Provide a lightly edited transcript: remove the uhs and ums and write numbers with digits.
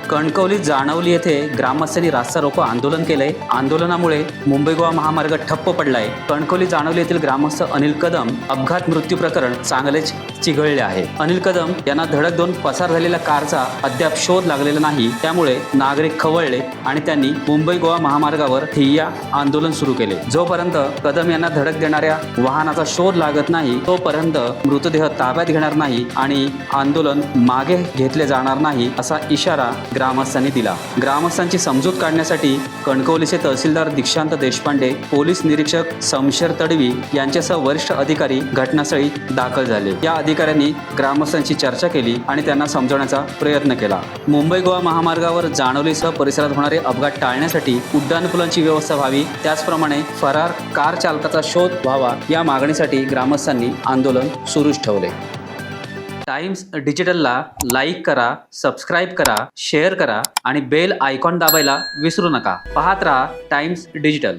कणकवली जाणवली येथे ग्रामस्थांनी रास्ता रोको आंदोलन केलंय। आंदोलनामुळे मुंबई गोवा महामार्ग ठप्प पडलाय। कणकवली जाणवली येथील ग्रामस्थ अनिल कदम अपघात मृत्यू प्रकरण चांगलेच चिघळले आहे। अनिल कदम यांना धडक देऊन पसार झालेल्या कारचा अद्याप शोध लागलेला नाही। त्यामुळे नागरिक खवळले आणि त्यांनी मुंबई गोवा महामार्गावर ठिय्या आंदोलन सुरू केले। जोपर्यंत कदम यांना धडक देणाऱ्या वाहनाचा शोध लागत नाही तोपर्यंत मृतदेह ताब्यात घेणार नाही आणि आंदोलन मागे घेतले जाणार नाही असा इशारा ग्रामस्थांनी दिला। ग्रामस्थांची समजूत काढण्यासाठी कणकवलीचे तहसीलदार दीक्षांत देशपांडे, पोलीस निरीक्षक शमशेर तडवी यांच्यासह वरिष्ठ अधिकारी घटनास्थळी दाखल झाले। या अधिकाऱ्यांनी ग्रामस्थांची चर्चा केली आणि त्यांना समजवण्याचा प्रयत्न केला। मुंबई गोवा महामार्गावर जाणवलीसह परिसरात होणारे अपघात टाळण्यासाठी उड्डाणपुलांची व्यवस्था व्हावी, त्याचप्रमाणे फरार कार चालकाचा शोध व्हावा या मागणीसाठी ग्रामस्थांनी आंदोलन सुरूच ठेवले। टाइम्स डिजिटलला लाईक करा, सबस्क्राईब करा, शेअर करा आणि बेल आयकॉन दाबायला विसरू नका। पाहत रहा टाइम्स डिजिटल।